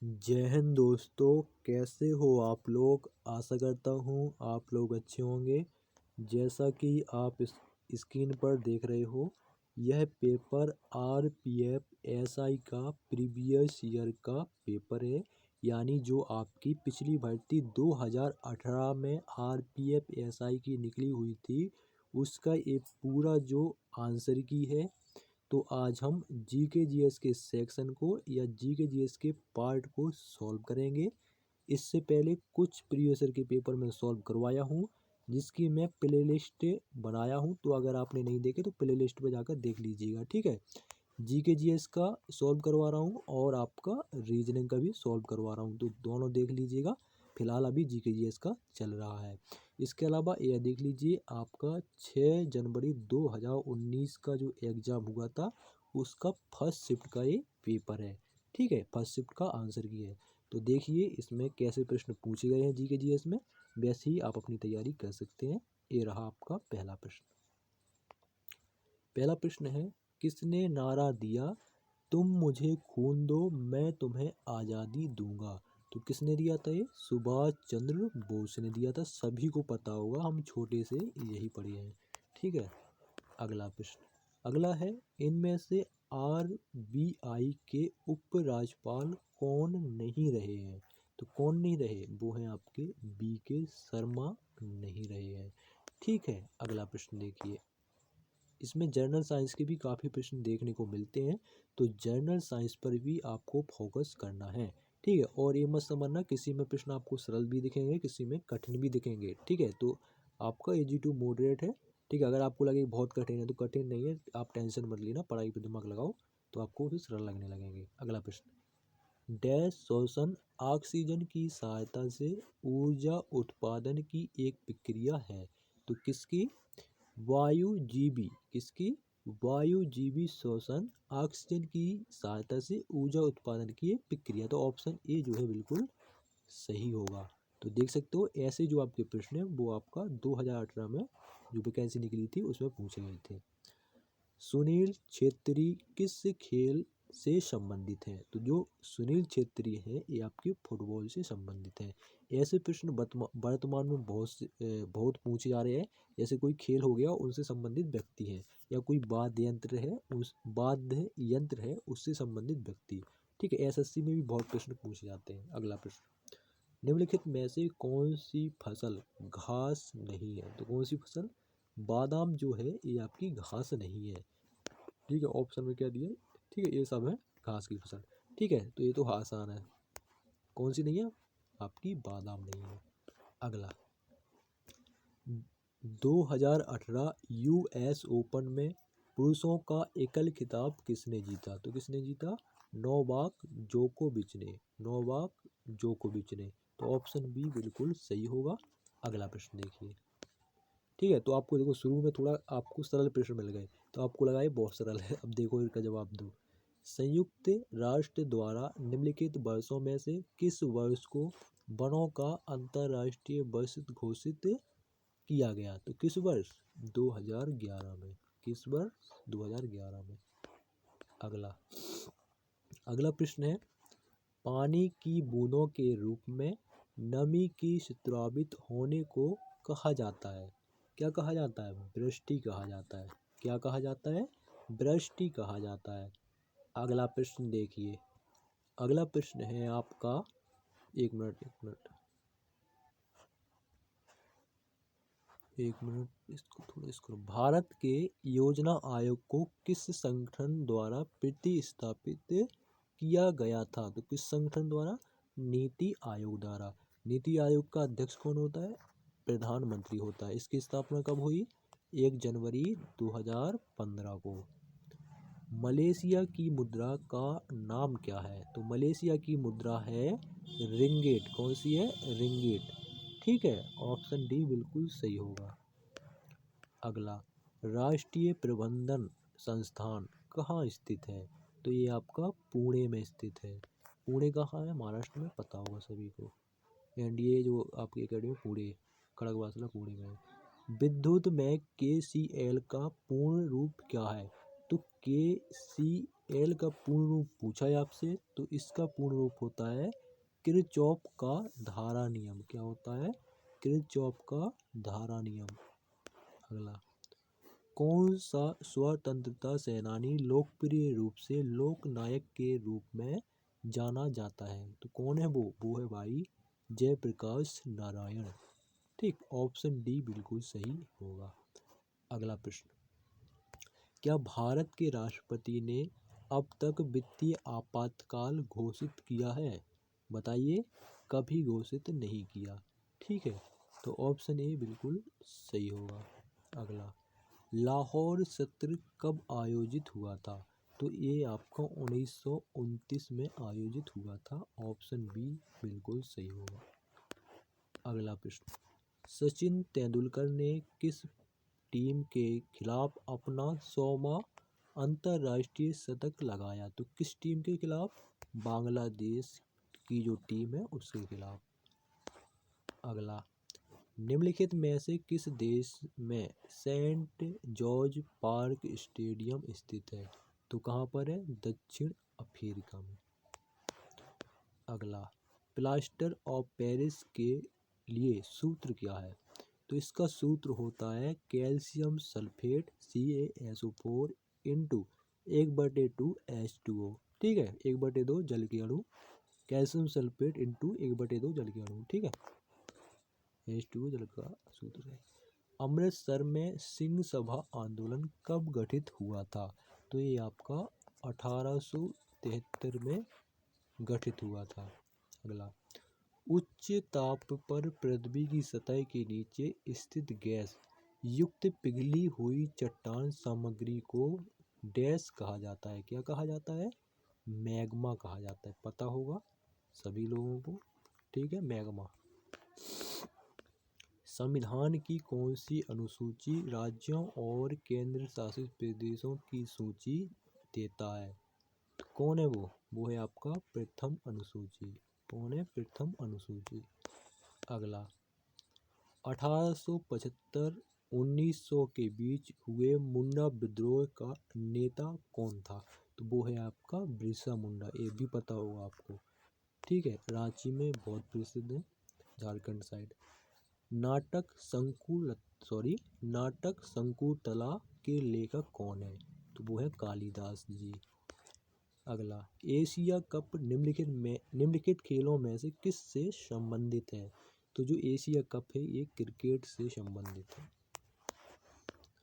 जय हिंद दोस्तों, कैसे हो आप लोग। आशा करता हूँ आप लोग अच्छे होंगे। जैसा कि आप इस स्क्रीन पर देख रहे हो, यह पेपर आरपीएफ एसआई का प्रीवियस ईयर का पेपर है। यानी जो आपकी पिछली भर्ती 2018 में आरपीएफ एसआई की निकली हुई थी, उसका एक पूरा जो आंसर की है। तो आज हम जीके जीएस के सेक्शन को या जीके जीएस के पार्ट को सॉल्व करेंगे। इससे पहले कुछ प्रीवियस ईयर के पेपर में सॉल्व करवाया हूँ, जिसकी मैं प्लेलिस्ट बनाया हूँ। तो अगर आपने नहीं देखे तो प्लेलिस्ट पर जाकर देख लीजिएगा, ठीक है। जीके जीएस का सॉल्व करवा रहा हूँ और आपका रीजनिंग का भी सॉल्व करवा रहा हूँ, तो दोनों देख लीजिएगा। फिलहाल अभी जीके जीएस का चल रहा है। इसके अलावा यह देख लीजिए, आपका 6 जनवरी 2019 का जो एग्ज़ाम हुआ था, उसका फर्स्ट शिफ्ट का ये पेपर है, ठीक है। फर्स्ट शिफ्ट का आंसर की है। तो देखिए इसमें कैसे प्रश्न पूछे गए हैं जीके जीएस में, वैसे ही आप अपनी तैयारी कर सकते हैं। ये रहा आपका पहला प्रश्न। पहला प्रश्न है, किसने नारा दिया, तुम मुझे खून दो मैं तुम्हें आज़ादी दूंगा। तो किसने दिया था ये? सुभाष चंद्र बोस ने दिया था। सभी को पता होगा, हम छोटे से यही पढ़े हैं, ठीक है। अगला प्रश्न, अगला है, इनमें से आरबीआई के उपराज्यपाल कौन नहीं रहे हैं। तो कौन नहीं रहे, वो हैं आपके बीके शर्मा नहीं रहे हैं, ठीक है। अगला प्रश्न देखिए, इसमें जर्नल साइंस के भी काफ़ी प्रश्न देखने को मिलते हैं, तो जर्नल साइंस पर भी आपको फोकस करना है, ठीक है। और ये मत समझना किसी में प्रश्न आपको सरल भी दिखेंगे, किसी में कठिन भी दिखेंगे, ठीक है। तो आपका इजी टू मॉडरेट है, ठीक है। अगर आपको लगे बहुत कठिन है तो कठिन नहीं है, आप टेंशन मत लेना, पढ़ाई पर दिमाग लगाओ तो आपको भी सरल लगने लगेंगे। अगला प्रश्न, डैश शोषण ऑक्सीजन की सहायता से ऊर्जा उत्पादन की एक प्रक्रिया है। तो किसकी? वायुजीवी। किसकी? वायुजीवी शोषण ऑक्सीजन की सहायता से ऊर्जा उत्पादन की एक प्रक्रिया। तो ऑप्शन ए जो है बिल्कुल सही होगा। तो देख सकते हो ऐसे जो आपके प्रश्न है वो आपका 2018 में जो वैकेंसी निकली थी उसमें पूछे गए थे। सुनील छेत्री किस खेल से संबंधित हैं। तो जो सुनील छेत्री है ये आपके फुटबॉल से संबंधित हैं। ऐसे प्रश्न वर्तमान में बहुत पूछे जा रहे हैं। जैसे कोई खेल हो गया उनसे संबंधित व्यक्ति है, या कोई वाद्य यंत्र है उससे संबंधित व्यक्ति, ठीक है। एसएससी में भी बहुत प्रश्न पूछे जाते हैं। अगला प्रश्न, निम्नलिखित में से कौन सी फसल घास नहीं है। तो कौन सी फसल? बादाम जो है ये आपकी घास नहीं है, ठीक है। ऑप्शन में क्या दिया, ठीक है, ये सब है घास की फसल, ठीक है। तो ये तो आसान है, कौन सी नहीं है आपकी? बादाम नहीं है। अगला, 2018 यूएस ओपन में पुरुषों का एकल खिताब किसने जीता। तो किसने जीता? नोवाक जोकोविच ने। नोवाक जोकोविच ने। तो ऑप्शन बी बिल्कुल सही होगा। अगला प्रश्न देखिए, ठीक है। तो आपको देखो शुरू में थोड़ा आपको सरल प्रश्न मिल गए, तो आपको लगा ये बहुत सरल है, अब देखो इनका जवाब दो। संयुक्त राष्ट्र द्वारा निम्नलिखित वर्षों में से किस वर्ष को वनों का अंतर्राष्ट्रीय वर्ष घोषित किया गया। तो किस वर्ष? 2011 में। किस वर्ष? 2011 में। अगला, अगला प्रश्न है, पानी की बूंदों के रूप में नमी की स्रावित होने को कहा जाता है। क्या कहा जाता है? वृष्टि कहा जाता है। क्या कहा जाता है? वृष्टि कहा जाता है। अगला प्रश्न देखिए, अगला प्रश्न है आपका, एक मिनट इसको थोड़ा इसको, भारत के योजना आयोग को किस संगठन द्वारा प्रतिस्थापित किया गया था। तो किस संगठन द्वारा? नीति आयोग द्वारा। नीति आयोग का अध्यक्ष कौन होता है? प्रधानमंत्री होता है। इसकी स्थापना कब हुई? 1 जनवरी 2015 को। मलेशिया की मुद्रा का नाम क्या है। तो मलेशिया की मुद्रा है रिंगेट। कौन सी है? रिंगेट, ठीक है। ऑप्शन डी बिल्कुल सही होगा। अगला, राष्ट्रीय प्रबंधन संस्थान कहाँ स्थित है। तो ये आपका पुणे में स्थित है। पुणे कहाँ है? महाराष्ट्र में, पता होगा सभी को। एनडीए जो आपकी अकेडमी पुणे, खड़गवासला पुणे में है। विद्युत में केसीएल का पूर्ण रूप क्या है। तो केसीएल एल का पूर्ण रूप पूछा है आपसे, तो इसका पूर्ण रूप होता है किरचॉफ का धारा नियम। क्या होता है? किरचॉफ का धारा नियम। अगला, कौन सा स्वतंत्रता सेनानी लोकप्रिय रूप से लोक नायक के रूप में जाना जाता है? तो कौन है वो है भाई जयप्रकाश नारायण। ठीक, ऑप्शन डी बिल्कुल सही होगा। अगला प्रश्न, क्या भारत के राष्ट्रपति ने अब तक वित्तीय आपातकाल घोषित किया है? बताइए, कभी घोषित नहीं किया। ठीक है, तो ऑप्शन ए बिल्कुल सही होगा। अगला, लाहौर सत्र कब आयोजित हुआ था? तो ये आपका 1929 में आयोजित हुआ था। ऑप्शन बी बिल्कुल सही होगा। अगला प्रश्न, सचिन तेंदुलकर ने किस टीम के खिलाफ अपना 100वां अंतर्राष्ट्रीय शतक लगाया? तो किस टीम के खिलाफ? बांग्लादेश की जो टीम है उसके खिलाफ। अगला, निम्नलिखित में से किस देश में सेंट जॉर्ज पार्क स्टेडियम स्थित है? तो कहाँ पर है? दक्षिण अफ्रीका में। अगला, प्लास्टर ऑफ पेरिस के लिए सूत्र क्या है? तो इसका सूत्र होता है calcium sulphate CaSO4 into 1/2H2O। ठीक है, 1/2 जल के अणु, कैल्शियम सल्फेट इंटू 1/2 जल के अणु। ठीक है, H2O जल का सूत्र है। अमृतसर में सिंह सभा आंदोलन कब गठित हुआ था? तो ये आपका 1873 में गठित हुआ था। अगला, उच्च ताप पर पृथ्वी की सतह के नीचे स्थित गैस युक्त पिघली हुई चट्टान सामग्री को डैश कहा जाता है? क्या कहा जाता है? मैग्मा कहा जाता है। पता होगा सभी लोगों को। ठीक है, मैग्मा। संविधान की कौन सी अनुसूची राज्यों और केंद्र शासित प्रदेशों की सूची देता है? तो कौन है वो है आपका प्रथम अनुसूची। कौन है? प्रथम अनुसूची। अगला, 1875-1900 के बीच हुए मुंडा विद्रोह का नेता कौन था? तो वो है आपका बिरसा मुंडा। ये भी पता होगा आपको। ठीक है, रांची में बहुत प्रसिद्ध है, झारखंड साइड। नाटक शंकुतला के लेखक कौन है? तो वो है कालिदास जी। अगला, एशिया कप निम्नलिखित खेलों में से किस से संबंधित है? तो जो एशिया कप है ये क्रिकेट से संबंधित है।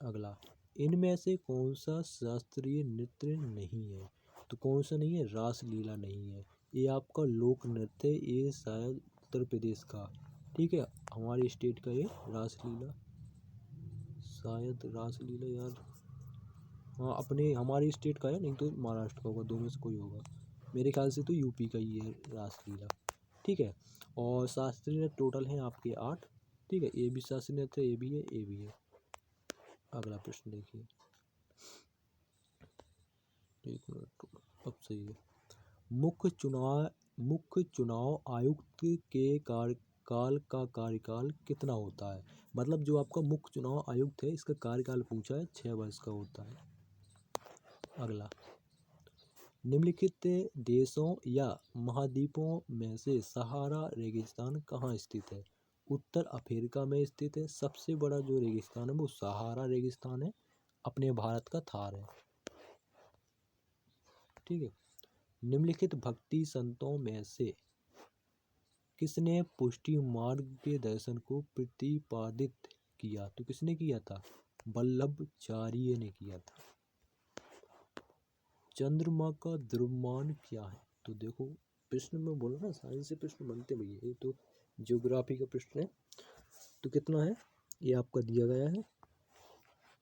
अगला, इनमें से कौन सा शास्त्रीय नृत्य नहीं है? तो कौन सा नहीं है? रासलीला नहीं है। ये आपका लोक नृत्य है, ये शायद उत्तर प्रदेश का। ठीक है, हमारे स्टेट का ये रासलीला, शायद रासलीला यार, हाँ अपने हमारे स्टेट का है, नहीं तो महाराष्ट्र का होगा, दो में से कोई होगा। मेरे ख्याल से तो यूपी का ही है रासलीला। ठीक है, और शास्त्रीय नृत्य टोटल हैं आपके 8। ठीक है, ये भी शास्त्रीय नृत्य, ये भी है, ये भी है। अगला प्रश्न देखिए, एक मिनट, अब सही है। मुख्य चुनाव आयुक्त के कार्यकाल का कार्यकाल कितना होता है? मतलब जो आपका मुख्य चुनाव आयुक्त है इसका कार्यकाल पूछा है, 6 वर्ष का होता है। अगला, निम्नलिखित देशों या महाद्वीपों में से सहारा रेगिस्तान कहाँ स्थित है? उत्तर अफ्रीका में स्थित है। सबसे बड़ा जो रेगिस्तान है वो सहारा रेगिस्तान है, अपने भारत का थार है। ठीक है, निम्नलिखित भक्ति संतों में से किसने पुष्टि मार्ग के दर्शन को प्रतिपादित किया? तो किसने किया था? वल्लभाचार्य ने किया था। चंद्रमा का द्रव्यमान क्या है? तो देखो, प्रश्न में बोला ना साइंस से प्रश्न बनते भैया, ये तो ज्योग्राफी का प्रश्न है। तो कितना है ये आपका दिया गया है।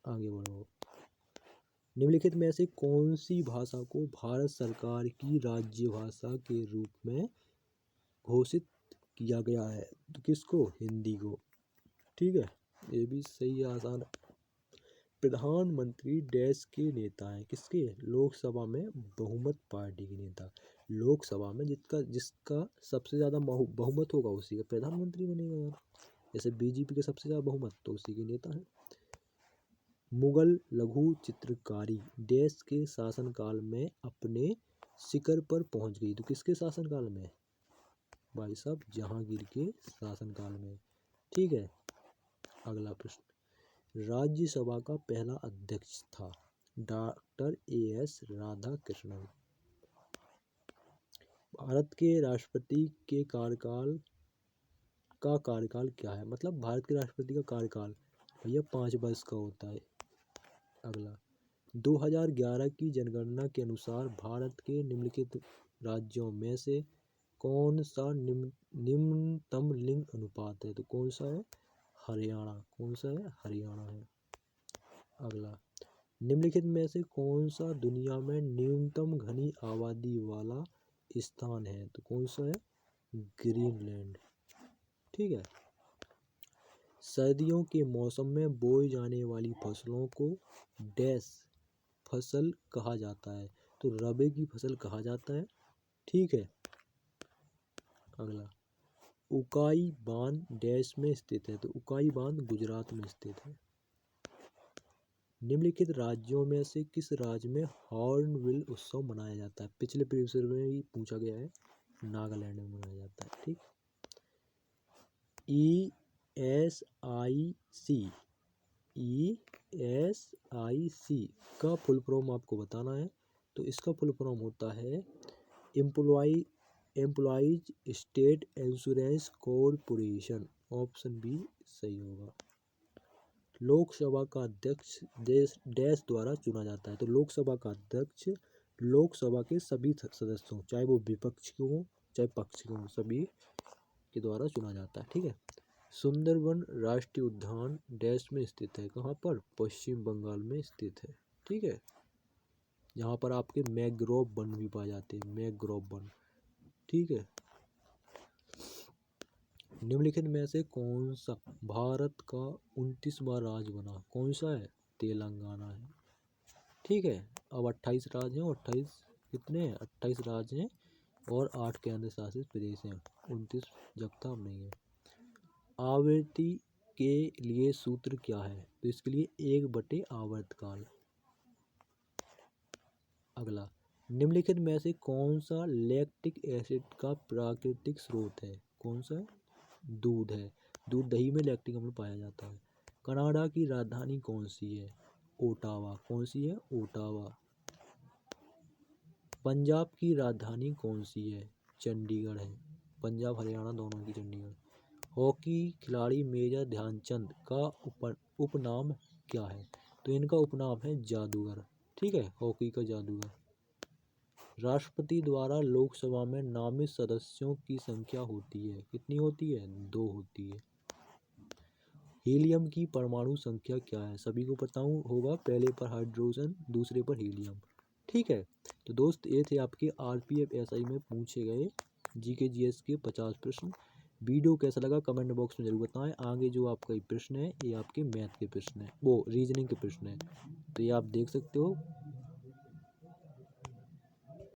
आगे बढ़ो। निम्नलिखित में से कौन सी भाषा को भारत सरकार की राज्य भाषा के रूप में घोषित किया गया है? तो किसको? हिंदी को। ठीक है, ये भी सही आसान। प्रधानमंत्री देश के नेता हैं, किसके? लोकसभा में बहुमत पार्टी के नेता। लोकसभा में जिसका सबसे ज़्यादा बहुमत होगा उसी का प्रधानमंत्री बनेगा यार। जैसे बीजेपी का सबसे ज़्यादा बहुमत तो उसी के नेता है। मुगल लघु चित्रकारी देश के शासनकाल में अपने शिखर पर पहुंच गई। तो किसके शासनकाल में? भाई साहब जहांगीर के शासनकाल में। ठीक है। अगला प्रश्न, राज्यसभा का पहला अध्यक्ष था डॉक्टर एएस राधाकृष्णन। भारत के राष्ट्रपति के कार्यकाल क्या है? मतलब भारत के राष्ट्रपति का कार्यकाल भैया 5 वर्ष का होता है। अगला, 2011 की जनगणना के अनुसार भारत के निम्नलिखित राज्यों में से कौन सा निम्नतम लिंग अनुपात है? तो कौन सा है? हरियाणा। कौन सा है? हरियाणा है। अगला, निम्नलिखित में से कौन सा दुनिया में न्यूनतम घनी आबादी वाला स्थान है? तो कौन सा है? ग्रीनलैंड। ठीक है। सर्दियों के मौसम में बोई जाने वाली फसलों को डैश फसल कहा जाता है? तो रबी की फसल कहा जाता है। ठीक है। अगला, उकाई बांध डैश में स्थित है? तो उकाई बांध गुजरात में स्थित है। निम्नलिखित राज्यों में से किस राज्य में हॉर्नबिल उत्सव मनाया जाता है? पिछले प्रश्न में ही पूछा गया है, नागालैंड में मनाया जाता है। ठीक। ESIC का फुल फॉर्म आपको बताना है। तो इसका फुल फॉर्म होता है employees state insurance corporation. Option B सही होगा। लोकसभा का अध्यक्ष देश द्वारा चुना जाता है? तो लोकसभा का अध्यक्ष लोकसभा के सभी सदस्यों, चाहे वो विपक्ष के हों चाहे पक्ष के हों, सभी के द्वारा चुना जाता है। ठीक है। सुंदरबन राष्ट्रीय उद्यान देश में स्थित है? कहाँ पर? पश्चिम बंगाल में स्थित है। ठीक है। यहाँ पर आपके मैंग्रोव वन भी पाए जाते हैं, मैंग्रोव वन। ठीक है। निम्नलिखित में से कौन सा भारत का 29वां राज्य बना? कौन सा है? तेलंगाना है। ठीक है। अब 28 राज्य हैं, 28 कितने हैं? 28 राज्य हैं और 8 केंद्र शासित प्रदेश हैं। 29 जब था, अब नहीं है। आवृत्ति के लिए सूत्र क्या है? तो इसके लिए 1/आवर्तकाल। अगला, निम्नलिखित में से कौन सा लैक्टिक एसिड का प्राकृतिक स्रोत है? कौन सा है? दूध है। दूध दही में लैक्टिक अम्ल पाया जाता है। कनाडा की राजधानी कौन सी है? ओटावा। कौन सी है? ओटावा। पंजाब की राजधानी कौन सी है? चंडीगढ़ है। पंजाब हरियाणा दोनों की चंडीगढ़। हॉकी खिलाड़ी मेजर ध्यानचंद का उपनाम क्या है? तो इनका उपनाम है जादूगर। ठीक है। हॉकी का जादूगर। राष्ट्रपति द्वारा लोकसभा में नामित सदस्यों की संख्या होती है? कितनी होती है? 2 होती है। हीलियम की परमाणु संख्या क्या है? सभी को पता होगा, पहले पर हाइड्रोजन, दूसरे पर हीलियम। ठीक है। तो दोस्त ये थे आपके आरपीएफ एसआई में पूछे गए जीके जीएस के 50 प्रश्न। वीडियो कैसा लगा कमेंट बॉक्स में जरूर बताएं। आगे जो आपका ये प्रश्न है ये आपके मैथ के प्रश्न है, वो रीजनिंग के प्रश्न है। तो ये आप देख सकते हो।